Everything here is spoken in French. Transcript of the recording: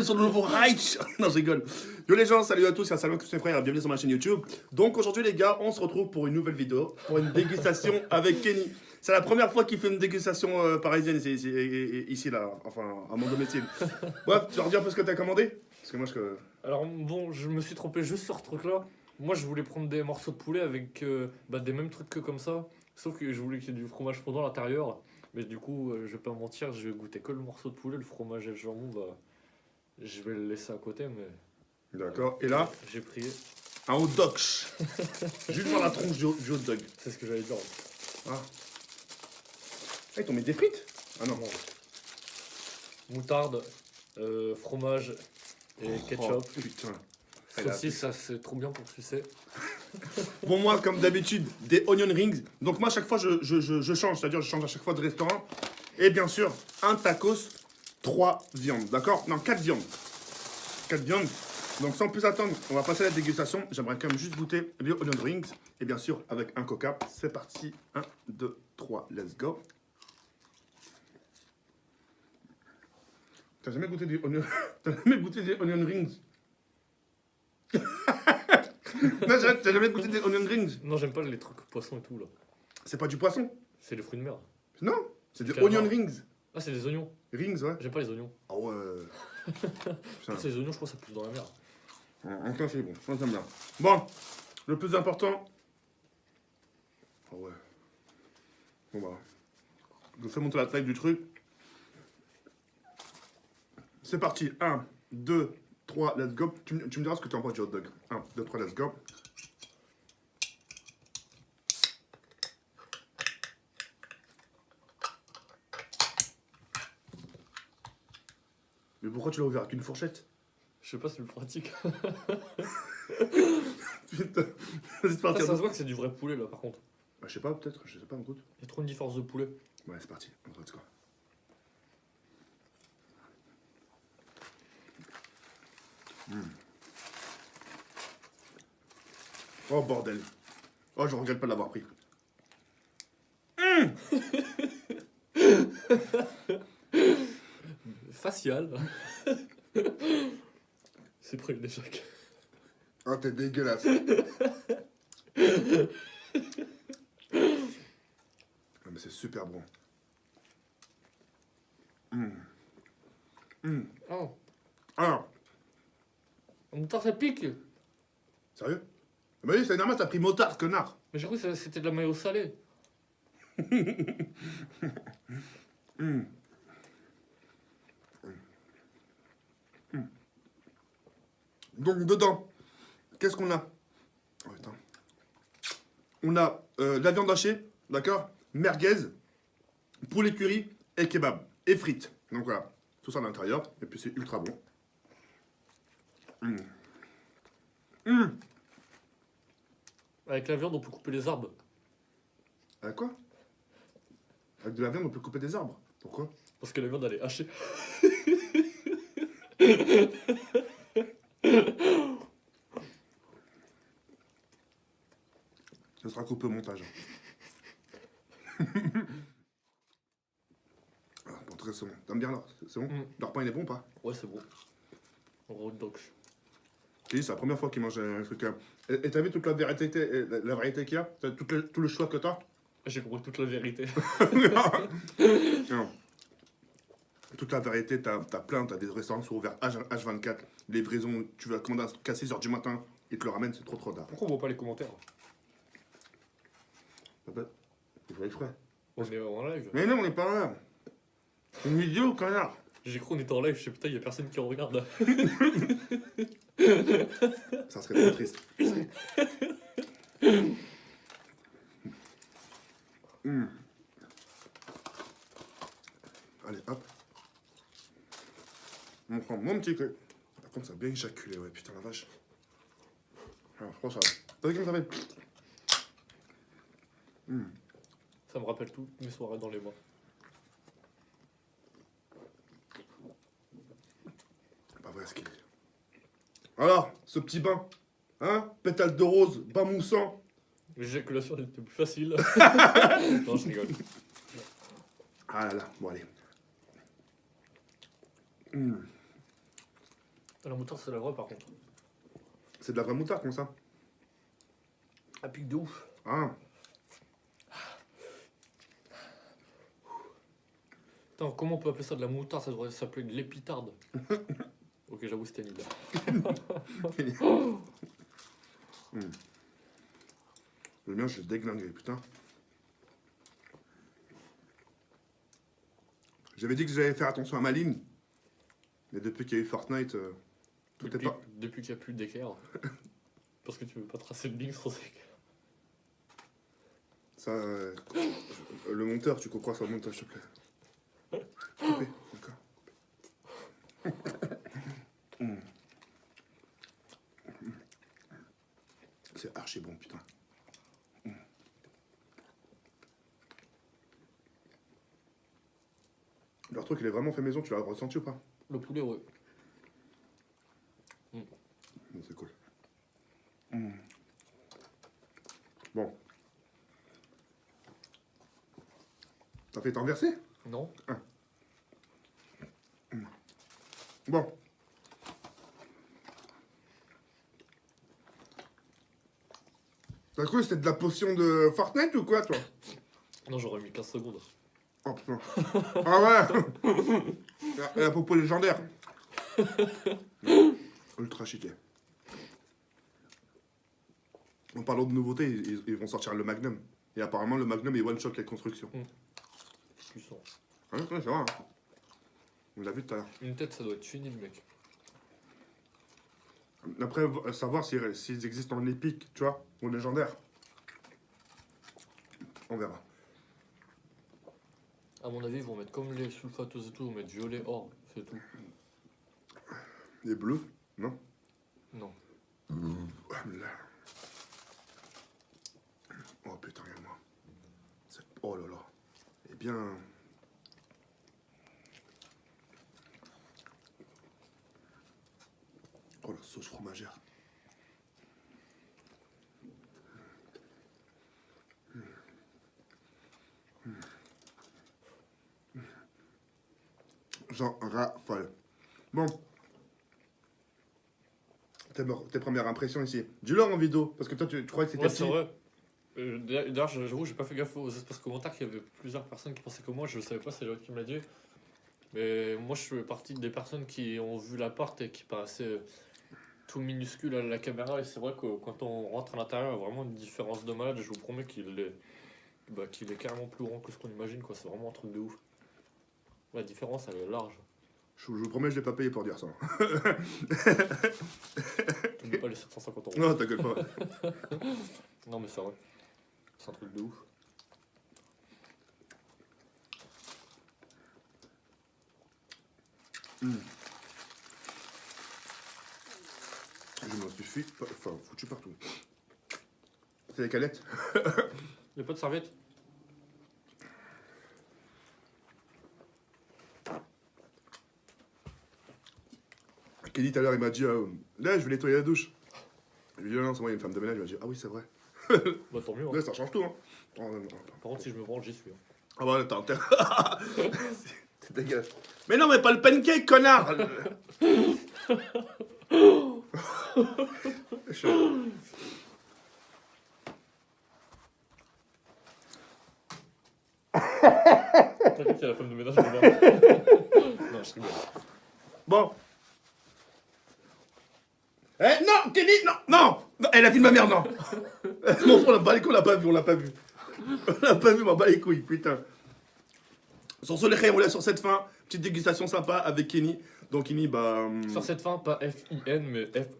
bienvenue sur le nouveau Reich. Non, je rigole. Yo les gens, salut à tous, c'est Salman tous mes frères, bienvenue sur ma chaîne YouTube. Donc aujourd'hui les gars, on se retrouve pour une nouvelle vidéo, pour une dégustation avec Kenny. C'est la première fois qu'il fait une dégustation parisienne ici, là, enfin à mon domicile. Bref, tu leur dis un peu ce que t'as commandé? Parce que moi Alors bon, je me suis trompé juste sur ce truc-là. Moi, je voulais prendre des morceaux de poulet avec des mêmes trucs que comme ça. Sauf que je voulais qu'il y ait du fromage fondant à l'intérieur. Mais du coup, je vais pas mentir, je vais goûter que le morceau de poulet, le fromage et le jambon, je vais le laisser à côté, mais... D'accord, et là, J'ai pris... un hot dog. Juste voir la tronche du hot dog. C'est ce que j'allais dire. Ah. Ah, ils t'ont mis des frites? Ah non. Moutarde, fromage et ketchup. Oh, putain. Saucisse, ça c'est trop bien pour sucer. Bon, moi, comme d'habitude, des onion rings. Donc, moi, à chaque fois, je change. C'est-à-dire, je change à chaque fois de restaurant. Et bien sûr, un tacos, 3 viandes. D'accord? Non, 4 viandes. 4 viandes. Donc, sans plus attendre, on va passer à la dégustation. J'aimerais quand même juste goûter les onion rings. Et bien sûr, avec un coca. C'est parti. 1, 2, 3, let's go. T'as jamais goûté des onion... T'as jamais goûté des onion rings? Non, t'as jamais goûté des onion rings? Non, j'aime pas les trucs poissons et tout là. C'est pas du poisson? C'est les fruits de mer. Non, c'est des Calmar. onion rings. Ah, c'est des oignons. Rings, ouais. J'aime pas les oignons. Ah ouais. Putain. C'est les oignons, je crois que ça pousse dans la mer. Encore c'est bon, ça j'aime bien. Bon, le plus important. Ah ouais. Bon bah. Je fais monter la taille du truc. C'est parti. 1, 2, 3, let's go. Tu me diras ce que tu en penses du hot dog. 1, 2, 3, let's go. Mais pourquoi tu l'as ouvert avec une fourchette? Je sais pas, c'est plus pratique. Putain, c'est parti. Ça se voit que c'est du vrai poulet là par contre. Bah, je sais pas, peut-être, je sais pas, on goûte. Il y a trop une différence de poulet. Ouais, c'est parti, let's go. Oh bordel. Oh, je regrette pas de l'avoir pris. Facial. C'est près l'échec. Oh, t'es dégueulasse. Ah, mais c'est super bon. Oh, Alors, moutarde ça pique. sérieux? Bah oui, c'est normal, t'as pris motard, connard. Mais j'ai cru que c'était de la mayo salée. Donc, dedans, qu'est-ce qu'on a? Oh, putain. On a la viande hachée, d'accord? Merguez, poulet curry et kebab. Et frites. Donc voilà, tout ça à l'intérieur. Et puis c'est ultra bon. Avec la viande, on peut couper les arbres. Avec quoi? Avec de la viande, on peut couper des arbres. Pourquoi? Parce que la viande, elle est hachée. Ça sera coupé au montage. Ah, bon, très c'est bon. T'aimes bien là? C'est bon? Leur pain il est bon ou pas? Ouais, c'est bon. Hot dog. C'est la première fois qu'ils mangent un truc. Et t'as vu toute la variété, la variété qu'il y a? T'as tout le choix que t'as? J'ai compris toute la vérité. Non. Toute la variété, t'as plein, t'as des restaurants qui sont ouverts H24, livraison, tu vas commander un truc à 6h du matin, ils te le ramènent, c'est trop tard. Pourquoi on voit pas les commentaires? Il faut exprès. On est en live. Mais non, on n'est pas là. C'est une vidéo, connard. J'ai cru qu'on était en live, je sais putain, y a personne qui en regarde. Ça serait trop triste. Allez, hop. On prend mon petit truc. Par contre, ça a bien éjaculé, ouais, putain la vache. Alors, je crois que ça va. T'as vu comment ça fait? Ça me rappelle toutes mes soirées dans les mois. Pas vrai ce qu'il dit. Alors, ce petit bain, hein? Pétale de rose, bain moussant. L'éjaculation était plus facile. Non, je rigole. Ah là là, bon allez. La moutarde, c'est la vraie par contre. C'est de la vraie moutarde, comme ça. Elle pique de ouf. Ah, Putain, comment on peut appeler ça de la moutarde? Ça devrait s'appeler de l'épitarde. Ok, j'avoue, c'était nul. le mien, je l'ai déglingué, putain. J'avais dit que j'allais faire attention à ma ligne. Mais depuis qu'il y a eu Fortnite, tout est Depuis, pas... depuis qu'il n'y a plus d'équerre. Parce que tu veux pas tracer de ligne sans équerre. Ça, le monteur, tu comprends sur le montage, s'il te plaît. Coupé, d'accord. C'est archi bon, putain. Leur truc, il est vraiment fait maison, tu l'as ressenti ou pas? Le poulet, ouais. Non, c'est cool. Bon. T'as fait t'en verser? Non? Bon. T'as cru que c'était de la potion de Fortnite ou quoi, toi? Non, j'aurais mis 15 secondes. Oh putain. Ah ouais. La popo légendaire. Ultra cheaté. En parlant de nouveautés, ils vont sortir le Magnum. Et apparemment, le Magnum est one-shot les constructions. Puissant. Ouais, c'est vrai. Hein. On l'a vu tout à l'heure. Une tête, ça doit être fini, le mec. Après, savoir s'ils existent en épique, tu vois, ou légendaire. On verra. À mon avis, ils vont mettre comme les sulfateuses et tout, ils vont mettre violet, or, c'est tout. Les bleus, non? Non. Ah, là. Oh putain, regarde-moi. Oh là là. Eh bien... Oh la sauce fromagère. J'en rafale. Bon. Tes premières impressions ici. Dis-le en vidéo, parce que toi tu croyais que c'était Ouais, c'est petit. vrai. D'ailleurs, j'avoue, j'ai pas fait gaffe aux espaces commentaires qu'il y avait plusieurs personnes qui pensaient comme moi, je savais pas, c'est Joël qui me l'a dit. Mais moi, je fais partie des personnes qui ont vu l'appart et qui paraissaient tout minuscule à la caméra. Et c'est vrai que quand on rentre à l'intérieur, il y a vraiment une différence de malade. Je vous promets qu'il est carrément plus grand que ce qu'on imagine, quoi. C'est vraiment un truc de ouf. La différence, elle est large. Je vous promets, je l'ai pas payé pour dire ça. Tu ne pas les 750 euros. Non, t'inquiète pas. Non, mais c'est vrai. C'est un truc de ouf. Je m'en suis foutu partout. C'est les calettes. Y'a pas de serviette? Kelly tout à l'heure il m'a dit là je vais nettoyer la douche. Je lui ai dit non c'est moi il y a une femme de ménage, il m'a dit ah oui c'est vrai. Bah tant mieux. Hein. Là ça change tout hein. Oh, non. Par contre, si je me branle, j'y suis. Hein. Ah bah t'as intérêt. C'est dégueulasse. Mais non mais pas le pancake connard. T'inquiète, c'est la femme de ménage, je vais non, je rigole. Bon. Eh non Kelly non, elle a filmé ma mère non. Mon frère on l'a pas les couilles, on l'a pas vu. On l'a pas vu, m'en bat les couilles, putain. Sur ce, les gars, on laisse sur cette fin. Petite dégustation sympa avec Kenny. Donc, Kenny, bah. Sur cette fin, pas F-I-N, mais F